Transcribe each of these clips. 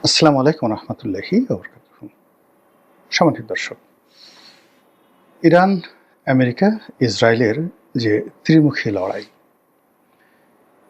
আসসালামু আলাইকুম রহমতুল্লাহি ওবরাকাতুহু। সম্মানিত দর্শক, ইরান, আমেরিকা, ইসরায়েলের যে ত্রিমুখী লড়াই,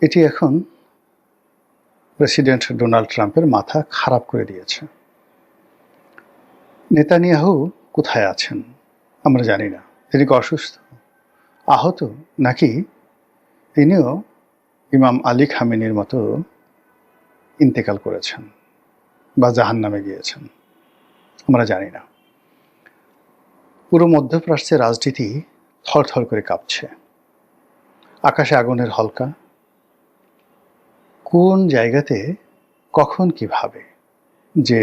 এটি এখন প্রেসিডেন্ট ডোনাল্ড ট্রাম্পের মাথা খারাপ করে দিয়েছে। নেতানিয়াহু কোথায় আছেন আমরা জানি না। তিনি কি অসুস্থ, আহত, নাকি তিনিও ইমাম আলী খামেনির মতো ইন্তেকাল করেছেন বা জাহান্নামে গিয়েছেন আমরা জানি না। পুরো মধ্যপ্রাচ্যের রাজনীতি থরথর করে কাঁপছে। আকাশে আগুনের হলকা, কোন জায়গাতে কখন কিভাবে যে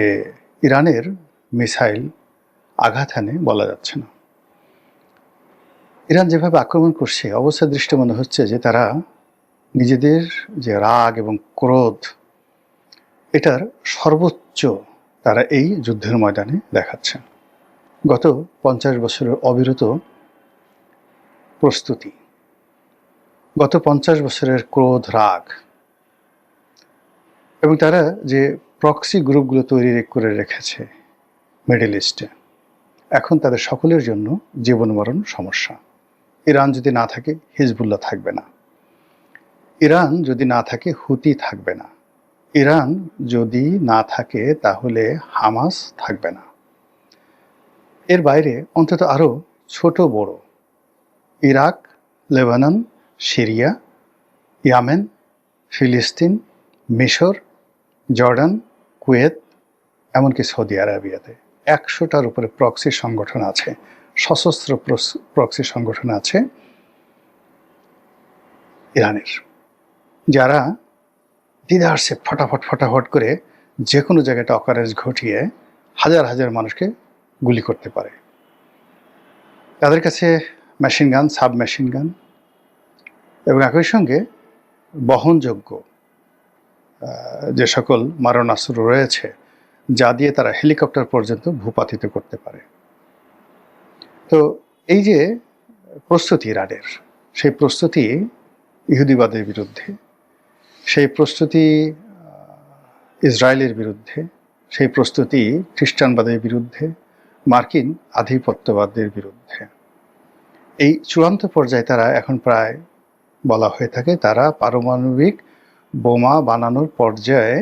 ইরানের মিসাইল আঘাত হানে বলা যাচ্ছে না। ইরান যেভাবে আক্রমণ করছে, অবস্থা দৃষ্টি মনে হচ্ছে যে তারা নিজেদের যে রাগ এবং ক্রোধ, এটার সর্বোচ্চ তারা এই যুদ্ধের ময়দানে দেখাচ্ছে। গত 50 বছরের অবিরত প্রস্তুতি, গত 50 বছরের ক্রোধ, রাগ, এবং তারা যে প্রক্সি গ্রুপগুলো তৈরি করে রেখেছে মিডল ইস্টে, এখন তাদের সকলের জন্য জীবন মরণ সমস্যা। ইরান যদি না থাকে, হিজবুল্লাহ থাকবে না। ইরান যদি না থাকে, হুতি থাকবে না। ইরান যদি না থাকে, তাহলে হামাস থাকবে না। এর বাইরে অন্তত আরও ছোট বড় ইরাক, লেবানন, সিরিয়া, ইয়ামেন, ফিলিস্তিন, মিশর, জর্ডান, কুয়েত, এমনকি সৌদি আরবিয়াতে 100টার উপরে প্রক্সি সংগঠন আছে, সশস্ত্র প্রক্সি সংগঠন আছে ইরানের, যারা দ্বিধার্সে ফটাফট করে যে কোনো জায়গাটা অকারেজ ঘটিয়ে হাজার হাজার মানুষকে গুলি করতে পারে। তাদের কাছে machine gun, sub machine gun এবং একই সঙ্গে বহনযোগ্য যে সকল মারণাস্ত্র রয়েছে, যা দিয়ে তারা হেলিকপ্টার পর্যন্ত ভূপাতিত করতে পারে। তো এই যে প্রস্তুতি ইরানের, সেই প্রস্তুতি ইহুদিবাদের বিরুদ্ধে, সেই প্রস্তুতি ইসরায়েলের বিরুদ্ধে, সেই প্রস্তুতি খ্রিস্টানবাদের বিরুদ্ধে, মার্কিন আধিপত্যবাদের বিরুদ্ধে। এই চূড়ান্ত পর্যায়ে তারা এখন প্রায় বলা হয়ে থাকে তারা পারমাণবিক বোমা বানানোর পর্যায়ে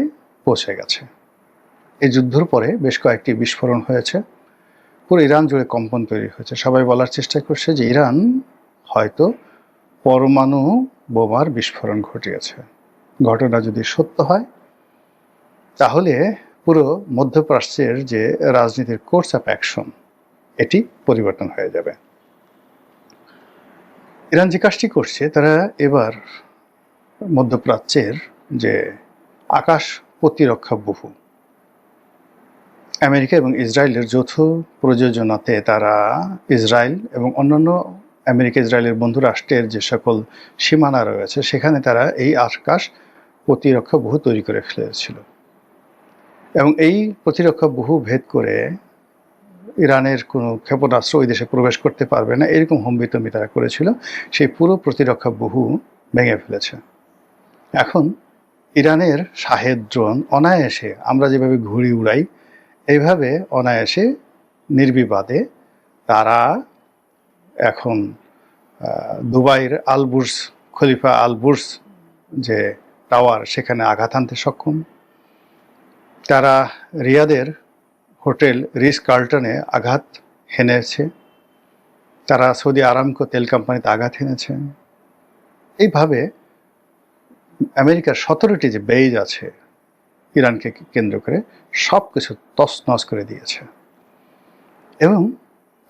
পৌঁছে গেছে। এই যুদ্ধের পরে বেশ কয়েকটি বিস্ফোরণ হয়েছে, পুরো ইরান জুড়ে কম্পন তৈরি হয়েছে। সবাই বলার চেষ্টা করছে যে ইরান হয়তো পরমাণু বোমার বিস্ফোরণ ঘটিয়েছে। ঘটনা যদি সত্য হয়, তাহলে পুরো মধ্যপ্রাচ্যের যে রাজনীতির কোর্স অফ অ্যাকশন, এটি পরিবর্তন হয়ে যাবে। ইরান যে কাজটি করছে, তারা এবার মধ্যপ্রাচ্যের যে আকাশ প্রতিরক্ষা বহু, আমেরিকা এবং ইসরায়েলের যৌথ প্রযোজনাতে তারা ইসরায়েল এবং অন্যান্য আমেরিকা ইসরায়েলের বন্ধু রাষ্ট্রের যে সকল সীমানা রয়েছে, সেখানে তারা এই আকাশ প্রতিরক্ষা বহু তৈরি করে ফেলেছিল। এবং এই প্রতিরক্ষা বহু ভেদ করে ইরানের কোনো ক্ষেপণাস্ত্র ওই দেশে প্রবেশ করতে পারবে না, এরকম হুমবিতম্বি তারা করেছিল। সেই পুরো প্রতিরক্ষা বহু ভেঙে ফেলেছে। এখন ইরানের শাহেদ ড্রোন অনায়াসে, আমরা যেভাবে ঘুড়ি উড়াই, এইভাবে অনায়াসে নির্বিবাদে তারা এখন দুবাইয়ের আলবুর্জ খলিফা আলবুর্জ যে টাওয়ার, সেখানে আঘাত আনতে সক্ষম। তারা রিয়াদের হোটেল রিস কার্লটনে আঘাত হেনেছে। তারা সৌদি আরামকো তেল কোম্পানিতে আঘাত হেনেছে। এইভাবে আমেরিকার 17টি যে বেজ আছে ইরানকে কেন্দ্র করে, সব কিছু তছনছ করে দিয়েছে। এবং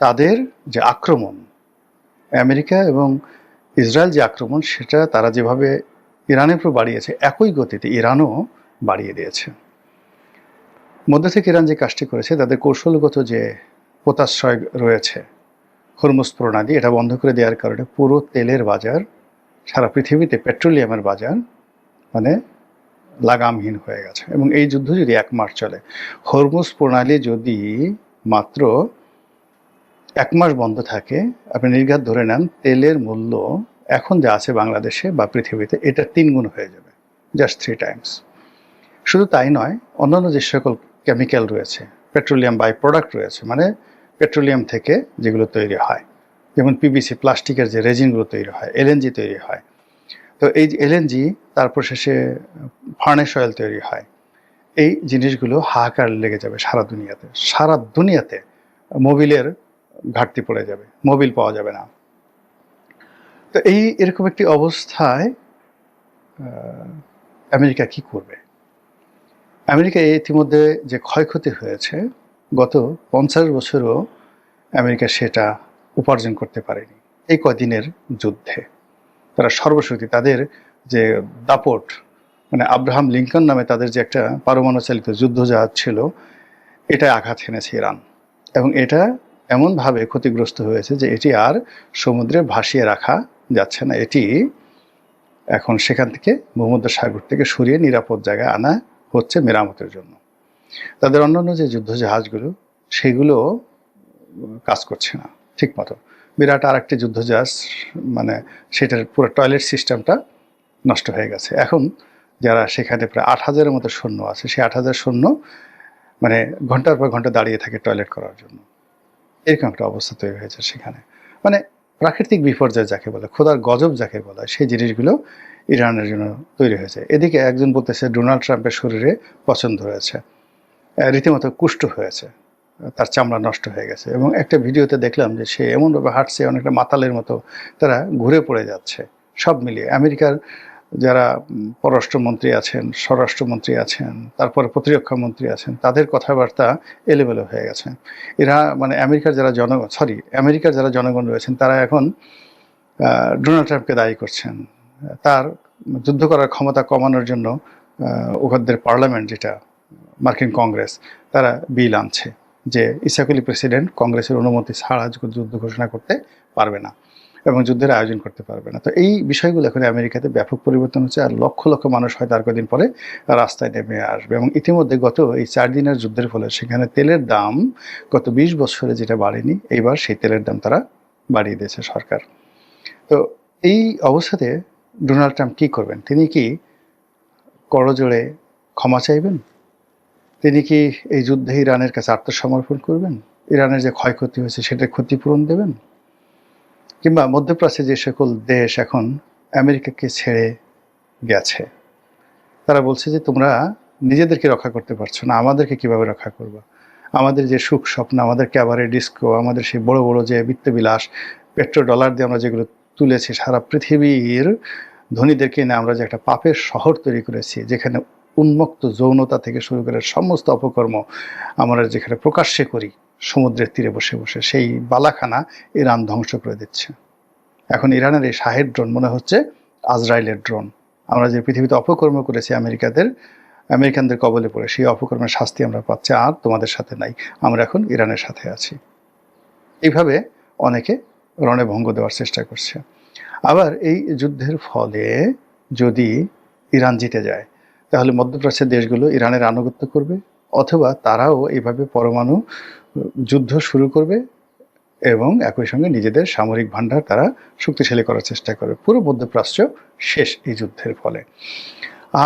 তাদের যে আক্রমণ, আমেরিকা এবং ইসরায়েল যে আক্রমণ, সেটা তারা যেভাবে ইরানের উপর বাড়িয়েছে, একই গতিতে ইরানও বাড়িয়ে দিয়েছে। মধ্য থেকে ইরান যে কাজটি করেছে, তাদের কৌশলগত যে পোতাশ্রয় রয়েছে হরমুজ প্রণালী, এটা বন্ধ করে দেওয়ার কারণে পুরো তেলের বাজার, সারা পৃথিবীতে পেট্রোলিয়ামের বাজার মানে লাগামহীন হয়ে গেছে। এবং এই যুদ্ধ যদি 1 মাস চলে, হরমুজ প্রণালী যদি মাত্র 1 মাস বন্ধ থাকে, আপনি নির্ঘাত ধরে নেন তেলের মূল্য এখন যা আছে বাংলাদেশে বা পৃথিবীতে, এটা 3 গুণ হয়ে যাবে, জাস্ট 3 টাইমস। শুধু তাই নয়, অন্যান্য যে সকল কেমিক্যাল রয়েছে, পেট্রোলিয়াম বাই প্রোডাক্ট রয়েছে, মানে পেট্রোলিয়াম থেকে যেগুলো তৈরি হয়, যেমন পিভিসি প্লাস্টিকের যে রেজিনগুলো তৈরি হয়, এলএনজি তৈরি হয়। তো এই যে এলএনজি তারপর শেষে ফার্নেস অয়েল তৈরি হয়। এই জিনিসগুলো হাহাকার লেগে যাবে সারা দুনিয়াতে। সারা দুনিয়াতে মোবিলের ঘাটতি পড়ে যাবে, মোবিল পাওয়া যাবে না। তো এরকম একটি অবস্থায় আমেরিকা কি করবে? আমেরিকা ইতিমধ্যে যে ক্ষয়ক্ষতি হয়েছে, গত 50 বছরও আমেরিকা সেটা উপার্জন করতে পারেনি। এই কদিনের যুদ্ধে তারা সর্বশক্তি, তাদের যে দাপট, মানে আব্রাহাম লিঙ্কন নামে তাদের যে একটা পারমাণু চালিত যুদ্ধজাহাজ ছিল, এটা আঘাত হেনেছে ইরান, এবং এটা এমনভাবে ক্ষতিগ্রস্ত হয়েছে যে এটি আর সমুদ্রে ভাসিয়ে রাখা যাচ্ছে না। এটি এখন সেখান থেকে ভূমধ্যসাগর থেকে সরিয়ে নিরাপদ জায়গায় আনা হচ্ছে মেরামতের জন্য। তাদের অন্যান্য যে যুদ্ধজাহাজগুলো, সেগুলো কাজ করছে না ঠিক মতো। বিরাট আর একটি যুদ্ধজাহাজ, মানে সেটার পুরো টয়লেট সিস্টেমটা নষ্ট হয়ে গেছে। এখন যারা সেখানে প্রায় 8,000-এর মতো সৈন্য আছে, সেই 8,000 সৈন্য মানে ঘন্টার পর ঘন্টা দাঁড়িয়ে থাকে টয়লেট করার জন্য। এরকম একটা অবস্থা তৈরি হয়েছে সেখানে। মানে প্রাকৃতিক বিপর্যয় যাকে বলে, খোদার গজব যাকে বলে, সেই জিনিসগুলো ইরানের জন্য তৈরি হয়েছে। এদিকে একজন বলতেছে ডোনাল্ড ট্রাম্পের শরীরে পছন্দ হয়েছে, রীতিমতো কুষ্ঠ হয়েছে, তার চামড়া নষ্ট হয়ে গেছে। এবং একটা ভিডিওতে দেখলাম যে সে এমনভাবে হাঁটছে, অনেকটা মাতালের মতো তারা ঘুরে পড়ে যাচ্ছে। সব মিলিয়ে আমেরিকার যারা পররাষ্ট্রমন্ত্রী আছেন, স্বরাষ্ট্রমন্ত্রী আছেন, তারপরে প্রতিরক্ষা মন্ত্রী আছেন, তাদের কথাবার্তা এলোমেলো হয়ে গেছে। এরা মানে আমেরিকার যারা জনগণ রয়েছেন, তারা এখন ডোনাল্ড ট্রাম্পকে দায়ী করছেন। তার যুদ্ধ করার ক্ষমতা কমানোর জন্য উহাদের পার্লামেন্ট, যেটা মার্কিন কংগ্রেস, তারা বিল আনছে যে ইসাকলি প্রেসিডেন্ট কংগ্রেসের অনুমতি ছাড়া যুদ্ধ ঘোষণা করতে পারবে না এবং যুদ্ধের আয়োজন করতে পারবে না। তো এই বিষয়গুলো এখন আমেরিকাতে ব্যাপক পরিবর্তন হচ্ছে, আর লক্ষ লক্ষ মানুষ হয়তো আর কদিন পরে রাস্তায় নেমে আসবে। এবং ইতিমধ্যে গত এই 4 দিনের যুদ্ধের ফলে সেখানে তেলের দাম গত 20 বছরে যেটা বাড়েনি, এইবার সেই তেলের দাম তারা বাড়িয়ে দিয়েছে সরকার। তো এই অবস্থাতে ডোনাল্ড ট্রাম্প কী করবেন? তিনি কি করজোড়ে ক্ষমা চাইবেন? তিনি কি এই যুদ্ধে ইরানের কাছে আত্মসমর্পণ করবেন? ইরানের যে ক্ষয়ক্ষতি হয়েছে সেটার ক্ষতিপূরণ দেবেন? কিংবা মধ্যপ্রাচ্যে যে সকল দেশ এখন আমেরিকাকে ছেড়ে গেছে, তারা বলছে যে তোমরা নিজেদেরকে রক্ষা করতে পারছো না, আমাদেরকে কিভাবে রক্ষা করবা? আমাদের যে সুখ স্বপ্ন, আমাদের ক্যাবারে ডিস্কো, আমাদের সেই বড় বড় যে বিত্তবিলাস, পেট্রো ডলার দিয়ে আমরা যেগুলো তুলেছি, সারা পৃথিবীর ধনীদেরকে এনে আমরা যে একটা পাপের শহর তৈরি করেছি, যেখানে উন্মুক্ত যৌনতা থেকে শুরু করে সমস্ত অপকর্ম আমরা যেখানে প্রকাশ্যে করি সমুদ্রের তীরে বসে বসে, সেই বালাখানা ইরান ধ্বংস করে দিচ্ছে। এখন ইরানের এই শাহেদ ড্রোন মনে হচ্ছে আজরাইলের ড্রোন। আমরা যে পৃথিবীতে অপকর্ম করেছি আমেরিকানদের কবলে পড়ে, সেই অপকর্মের শাস্তি আমরা পাচ্ছি। আর তোমাদের সাথে নাই, আমরা এখন ইরানের সাথে আছি। এইভাবে অনেকে রণভঙ্গ দেওয়ার চেষ্টা করছে। আবার এই যুদ্ধের ফলে যদি ইরান জিতে যায়, তাহলে মধ্যপ্রাচ্যের দেশগুলো ইরানের আনুগত্য করবে, অথবা তারাও এইভাবে পরমাণু যুদ্ধ শুরু করবে এবং একই সঙ্গে নিজেদের সামরিক ভান্ডার তারা শক্তিশালী করার চেষ্টা করবে। পুরো মধ্যপ্রাচ্য শেষ এই যুদ্ধের ফলে।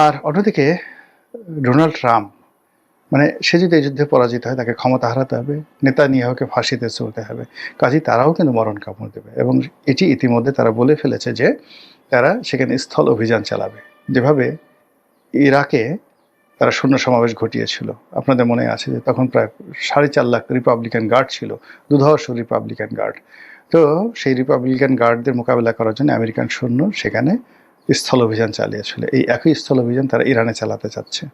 আর অন্যদিকে ডোনাল্ড ট্রাম্প, মানে সে যদি এই যুদ্ধে পরাজিত হয়, তাকে ক্ষমতা হারাতে হবে, নেতানিয়াহুকে ফাঁসিতে চলতে হবে, কাজেই তারাও কিন্তু মরণ কামড় দেবে। এবং এটি ইতিমধ্যে তারা বলে ফেলেছে যে তারা সেখানে স্থল অভিযান চালাবে, যেভাবে ইরাকে তারা সৈন্য সমাবেশ ঘটিয়েছিল। আপনাদের মনে আছে যে তখন প্রায় 4.5 লাখ রিপাবলিকান গার্ড ছিল, দুধর্ষ রিপাবলিকান গার্ড। তো সেই রিপাবলিকান গার্ডদের মোকাবেলা করার জন্য আমেরিকান সৈন্য সেখানে স্থল অভিযান চালিয়েছিল। এই একই স্থল অভিযান তারা ইরানে চালাতে চাচ্ছে।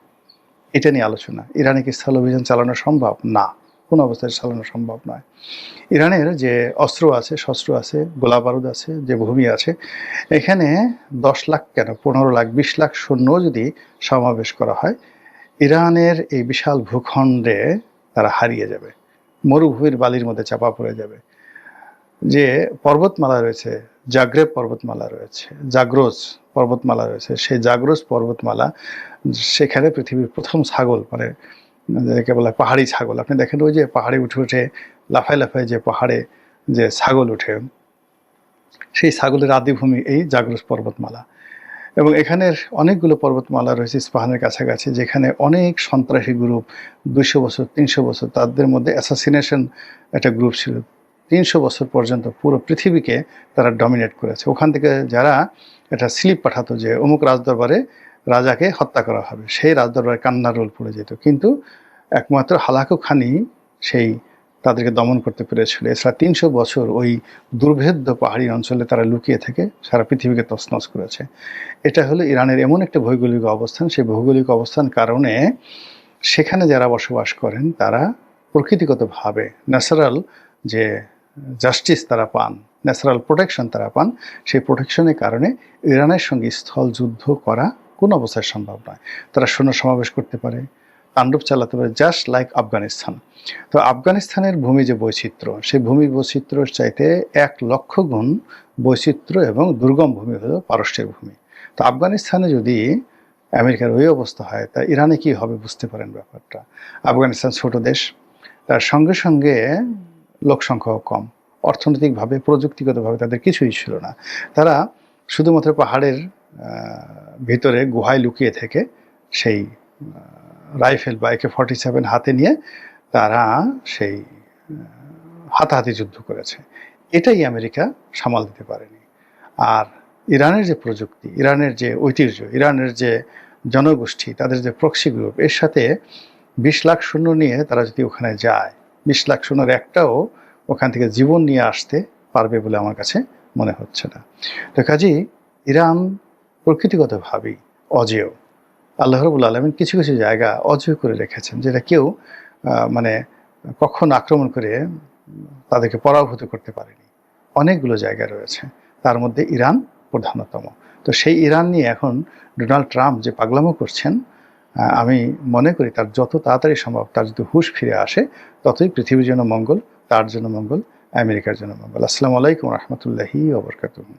এটা নিয়ে আলোচনা। ইরানে কি স্থল অভিযান চালানো সম্ভব? না, কোনো অবস্থায় চালানো সম্ভব নয়। ইরানের যে অস্ত্র আছে, শস্ত্র আছে, গোলা বারুদ আছে, যে ভূমি আছে, এখানে 10 লাখ কেন 15 লাখ 20 লাখ সৈন্য যদি সমাবেশ করা হয়, ইরানের এই বিশাল ভূখণ্ডে তারা হারিয়ে যাবে, মরুভূমির বালির মধ্যে চাপা পড়ে যাবে। যে পর্বতমালা রয়েছে, জাগ্রেব পর্বতমালা রয়েছে, জাগ্রোস পর্বতমালা রয়েছে, সেই জাগ্রোস পর্বতমালা, সেখানে পৃথিবীর প্রথম ছাগল, মানে যাকে বলা পাহাড়ি ছাগল, আপনি দেখেন ওই যে পাহাড়ে উঠে উঠে লাফায় লাফায় যে পাহাড়ে যে ছাগল উঠে, সেই ছাগলের আদিভূমি এই জাগ্রোস পর্বতমালা। এবং এখানের অনেকগুলো পর্বতমালা রয়েছে ইস্পাহানের কাছাকাছি, যেখানে অনেক সন্ত্রাসী গ্রুপ 200 বছর 300 বছর, তাদের মধ্যে অ্যাসাসিনেশন একটা গ্রুপ ছিল, 300 বছর পর্যন্ত পুরো পৃথিবীকে তারা ডমিনেট করেছে। ওখান থেকে যারা একটা স্লিপ পাঠাতো যে অমুক রাজদরবারে রাজাকে হত্যা করা হবে, সেই রাজদরবারে কান্নার রোল পড়ে যেত, কিন্তু একমাত্র হালাকু খানি সেই তাদেরকে দমন করতে পেরেছিল। এছাড়া 300 বছর ওই দুর্ভেদ্য পাহাড়ি অঞ্চলে তারা লুকিয়ে থেকে সারা পৃথিবীকে তছনছ করেছে। এটা হলো ইরানের এমন একটা ভৌগোলিক অবস্থান, সেই ভৌগোলিক অবস্থান কারণে সেখানে যারা বসবাস করেন তারা প্রকৃতিগতভাবে ন্যাচারাল যে জাস্টিস তারা পান, ন্যাচারাল প্রোটেকশন তারা পান। সেই প্রোটেকশনের কারণে ইরানের সঙ্গে স্থল যুদ্ধ করা কোনো অবস্থায় সম্ভব নয়। তারা সৈন্য সমাবেশ করতে পারে, তাণ্ডব চালাতে পারে, জাস্ট লাইক আফগানিস্তান। তো আফগানিস্তানের ভূমি যে বৈচিত্র্য, সেই ভূমি বৈচিত্র্যের চাইতে 1,00,000 গুণ বৈচিত্র্য এবং দুর্গম ভূমি হলো পারস্যের ভূমি। তো আফগানিস্তানে যদি আমেরিকার ওই অবস্থা হয়, তা ইরানে কি হবে বুঝতে পারেন ব্যাপারটা। আফগানিস্তান ছোট দেশ, তার সঙ্গে সঙ্গে লোক সংখ্যাও কম, অর্থনৈতিকভাবে প্রযুক্তিগতভাবে তাদের কিছুই ছিল না। তারা শুধুমাত্র পাহাড়ের ভিতরে গুহায় লুকিয়ে থেকে সেই রাইফেল বা AK-47 হাতে নিয়ে তারা সেই হাতাহাতি যুদ্ধ করেছে। এটাই আমেরিকা সামাল দিতে পারেনি। আর ইরানের যে প্রযুক্তি, ইরানের যে ঐতিহ্য, ইরানের যে জনগোষ্ঠী, তাদের যে প্রক্সি গ্রুপ, এর সাথে 20 লাখ সৈন্য নিয়ে তারা যদি ওখানে যায়, 20 লাখ সৈন্যের একটাও ওখান থেকে জীবন নিয়ে আসতে পারবে বলে আমার কাছে মনে হচ্ছে না। তো কাজেই ইরান প্রকৃতিগতভাবেই অজেয়। আল্লাহ রাব্বুল আলামিন কিছু কিছু জায়গা অজেয় করে রেখেছেন, যেটা কেউ মানে কখনো আক্রমণ করে তাদেরকে পরাভূত করতে পারেনি। অনেকগুলো জায়গা রয়েছে, তার মধ্যে ইরান প্রধানতম। তো সেই ইরান নিয়ে এখন ডোনাল্ড ট্রাম্প যে পাগলামো করছেন, আমি মনে করি তার যত তাড়াতাড়ি সম্ভব তার যদি হুঁশ ফিরে আসে, ততই পৃথিবীর জন্য মঙ্গল, তার জন্য মঙ্গল, আমেরিকার জন্য মঙ্গল। আসসালামু আলাইকুম রহমতুল্লাহি ওয়া বারাকাতুহু।